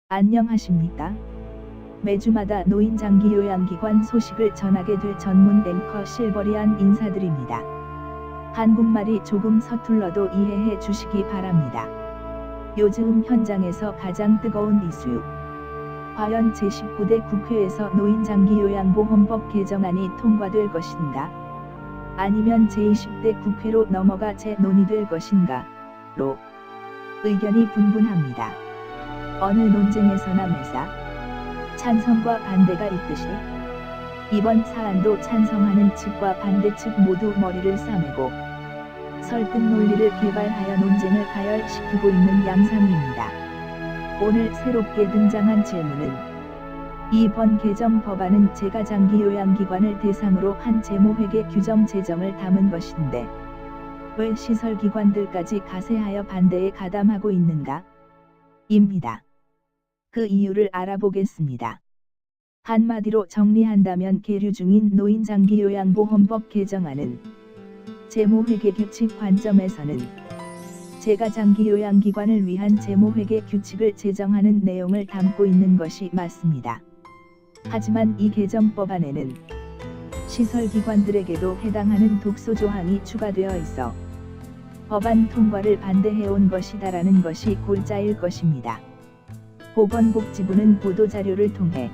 안녕하십니까? 매주마다 노인장기요양기관 소식을 전하게 될 전문 앵커 실버리안 인사드립니다. 한국말이 조금 서툴러도 이해해 주시기 바랍니다. 요즘 현장에서 가장 뜨거운 이슈. 과연 제19대 국회에서 노인장기요양보험법 개정안이 통과될 것인가? 아니면 제20대 국회로 넘어가 재논의될 것인가?로 의견이 분분합니다. 어느 논쟁에서나 매사 찬성과 반대가 있듯이 이번 사안도 찬성하는 측과 반대 측 모두 머리를 싸매고 설득 논리를 개발하여 논쟁을 가열시키고 있는 양상입니다. 오늘 새롭게 등장한 질문은 이번 개정 법안은 재가장기요양기관을 대상으로 한 재무회계 규정 제정을 담은 것인데 왜 시설기관들까지 가세하여 반대에 가담하고 있는가? 입니다. 그 이유를 알아보겠습니다. 한마디로 정리한다면 계류 중인 노인장기요양보험법 개정안은 재무회계 규칙 관점에서는 재가장기요양기관을 위한 재무회계 규칙을 제정하는 내용을 담고 있는 것이 맞습니다. 하지만 이 개정법안에는 시설기관들에게도 해당하는 독소조항이 추가되어 있어 법안 통과를 반대해온 것이다라는 것이 골자일 것입니다. 보건복지부는 보도자료를 통해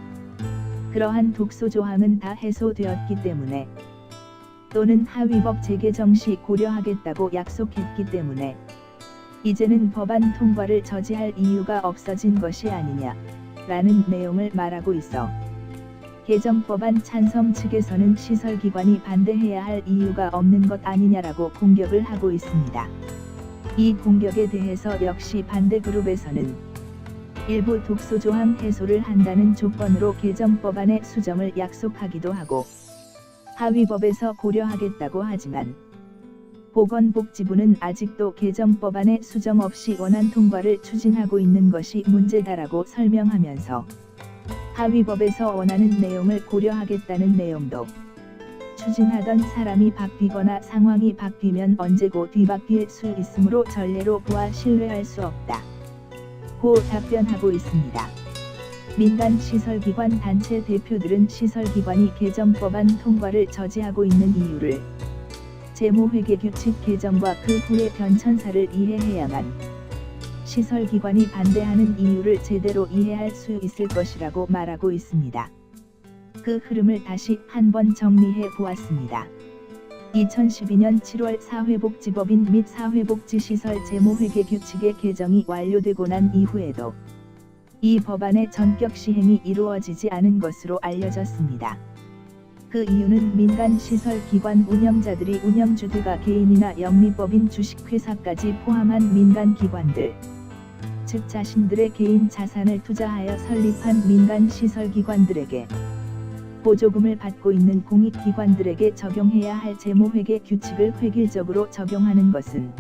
그러한 독소조항은 다 해소되었기 때문에 또는 하위법 재개정 시 고려하겠다고 약속했기 때문에 이제는 법안 통과를 저지할 이유가 없어진 것이 아니냐라는 내용을 말하고 있어 개정법안 찬성 측에서는 시설기관이 반대해야 할 이유가 없는 것 아니냐라고 공격을 하고 있습니다. 이 공격에 대해서 역시 반대 그룹에서는 일부 독소조항 해소를 한다는 조건으로 개정법안의 수정을 약속하기도 하고 하위법에서 고려하겠다고 하지만 보건복지부는 아직도 개정법안의 수정 없이 원안 통과를 추진하고 있는 것이 문제다라고 설명하면서 하위법에서 원하는 내용을 고려하겠다는 내용도 추진하던 사람이 바뀌거나 상황이 바뀌면 언제고 뒤바뀔 수 있으므로 전례로 보아 신뢰할 수 없다. 고 답변하고 있습니다. 민간시설기관 단체 대표들은 시설기관이 개정법안 통과를 저지하고 있는 이유를 재무회계 규칙 개정과 그 후의 변천사를 이해해야만 시설기관이 반대하는 이유를 제대로 이해할 수 있을 것이라고 말하고 있습니다. 그 흐름을 다시 한번 정리해 보았습니다. 2012년 7월 사회복지법인 및 사회복지시설 재무회계 규칙의 개정이 완료되고 난 이후에도 이 법안의 전격 시행이 이루어지지 않은 것으로 알려졌습니다. 그 이유는 민간시설기관 운영자들이 운영주체가 개인이나 영리법인 주식회사까지 포함한 민간기관들, 즉 자신들의 개인 자산을 투자하여 설립한 민간시설기관들에게 보조금을 받고 있는 공익기관들에게 적용해야 할 재무회계 규칙을 획일적으로 적용하는 것은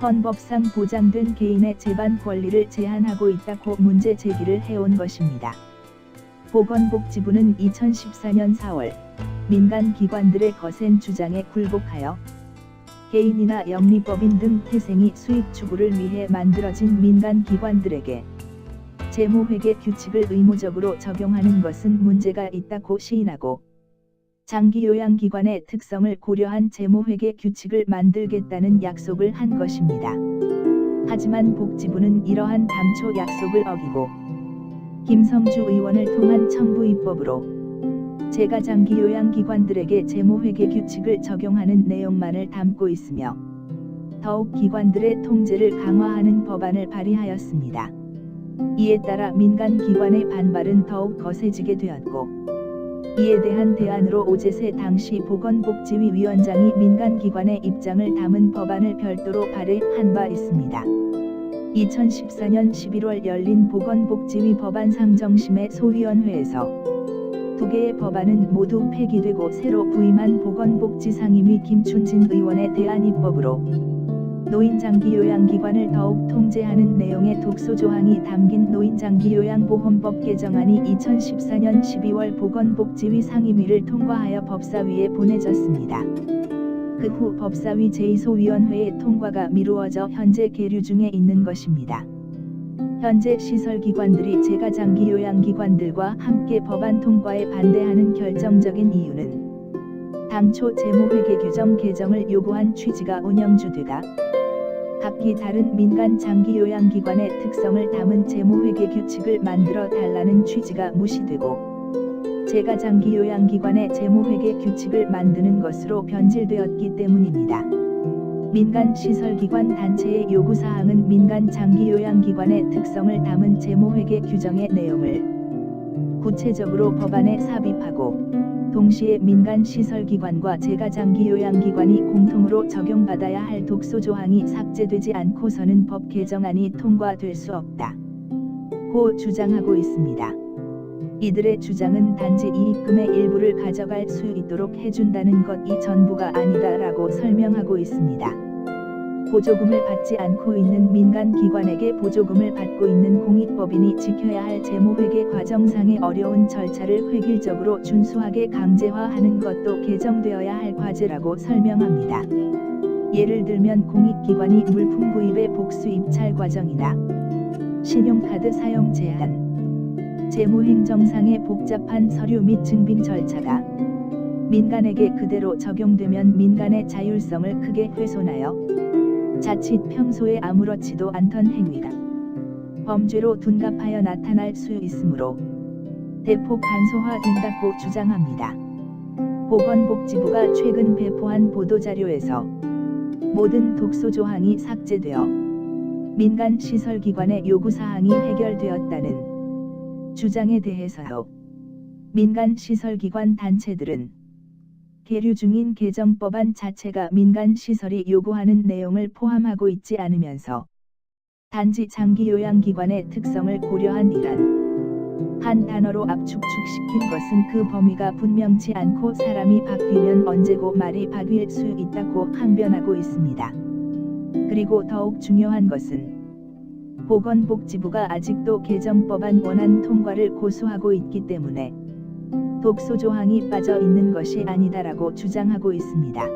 헌법상 보장된 개인의 재반 권리를 제한하고 있다고 문제 제기를 해온 것입니다. 보건복지부는 2014년 4월 민간기관들의 거센 주장에 굴복하여 개인이나 영리법인 등 태생이 수익 추구를 위해 만들어진 민간기관들에게 재무회계 규칙을 의무적으로 적용하는 것은 문제가 있다고 시인하고 장기요양기관의 특성을 고려한 재무회계 규칙을 만들겠다는 약속을 한 것입니다. 하지만 복지부는 이러한 당초 약속을 어기고 김성주 의원을 통한 청부 입법으로 재가장기요양기관들에게 재무회계 규칙을 적용하는 내용만을 담고 있으며 더욱 기관들의 통제를 강화하는 법안을 발의하였습니다. 이에 따라 민간기관의 반발은 더욱 거세지게 되었고 이에 대한 대안으로 오재세 당시 보건복지위 위원장이 민간기관의 입장을 담은 법안을 별도로 발의한 바 있습니다. 2014년 11월 열린 보건복지위 법안상정심의 소위원회에서 두 개의 법안은 모두 폐기되고 새로 부임한 보건복지상임위 김춘진 의원의 대안 입법으로 노인장기요양기관을 더욱 통제하는 내용의 독소조항이 담긴 노인장기요양보험법 개정안이 2014년 12월 보건복지위 상임위를 통과하여 법사위에 보내졌습니다. 그 후 법사위 제2소위원회의 통과가 미루어져 현재 계류 중에 있는 것입니다. 현재 시설기관들이 재가장기요양기관들과 함께 법안 통과에 반대하는 결정적인 이유는 당초 재무회계 규정 개정을 요구한 취지가 운영주되가 각기 다른 민간 장기요양기관의 특성을 담은 재무회계 규칙을 만들어 달라는 취지가 무시되고 재가장기요양기관의 재무회계 규칙을 만드는 것으로 변질되었기 때문입니다. 민간 시설기관 단체의 요구사항은 민간 장기요양기관의 특성을 담은 재무회계 규정의 내용을 구체적으로 법안에 삽입하고 동시에 민간 시설기관과 재가장기요양기관이 공통으로 적용받아야 할 독소조항이 삭제되지 않고서는 법 개정안이 통과될 수 없다고 주장하고 있습니다. 이들의 주장은 단지 이익금의 일부를 가져갈 수 있도록 해준다는 것이 전부가 아니다라고 설명하고 있습니다. 보조금을 받지 않고 있는 민간 기관에게 보조금을 받고 있는 공익법인이 지켜야 할 재무회계 과정상의 어려운 절차를 획일적으로 준수하게 강제화하는 것도 개정되어야 할 과제라고 설명합니다. 예를 들면 공익기관이 물품 구입의 복수 입찰 과정이나 신용카드 사용 제한, 재무행정상의 복잡한 서류 및 증빙 절차가 민간에게 그대로 적용되면 민간의 자율성을 크게 훼손하여 자칫 평소에 아무렇지도 않던 행위가 범죄로 둔갑하여 나타날 수 있으므로 대폭 간소화된다고 주장합니다. 보건복지부가 최근 배포한 보도자료에서 모든 독소조항이 삭제되어 민간 시설기관의 요구사항이 해결되었다는 주장에 대해서요. 민간 시설기관 단체들은 계류 중인 개정법안 자체가 민간 시설이 요구하는 내용을 포함하고 있지 않으면서 단지 장기요양기관의 특성을 고려한 이란 한 단어로 압축시킨 것은 그 범위가 분명치 않고 사람이 바뀌면 언제고 말이 바뀔 수 있다고 항변하고 있습니다. 그리고 더욱 중요한 것은 보건복지부가 아직도 개정법안 원안 통과를 고수하고 있기 때문에 독소조항이 빠져 있는 것이 아니다라고 주장하고 있습니다.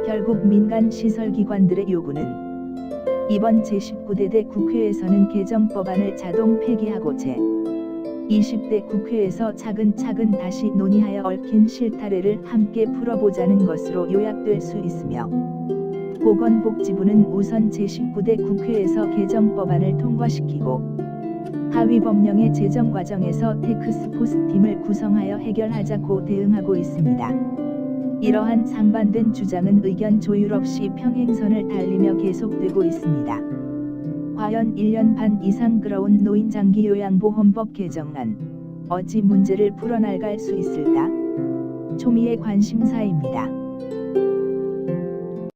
결국 민간 시설기관들의 요구는 이번 제19대 국회에서는 개정법안을 자동 폐기하고 제20대 국회에서 차근차근 다시 논의하여 얽힌 실타래를 함께 풀어보자는 것으로 요약될 수 있으며 보건복지부는 우선 제19대 국회에서 개정법안을 통과시키고 하위법령의 제정 과정에서 테크스포스팀을 구성하여 해결하자고 대응하고 있습니다. 이러한 상반된 주장은 의견 조율 없이 평행선을 달리며 계속되고 있습니다. 과연 1년 반 이상 끌어온 노인장기요양보험법 개정안, 어찌 문제를 풀어나갈 수 있을까? 초미의 관심사입니다.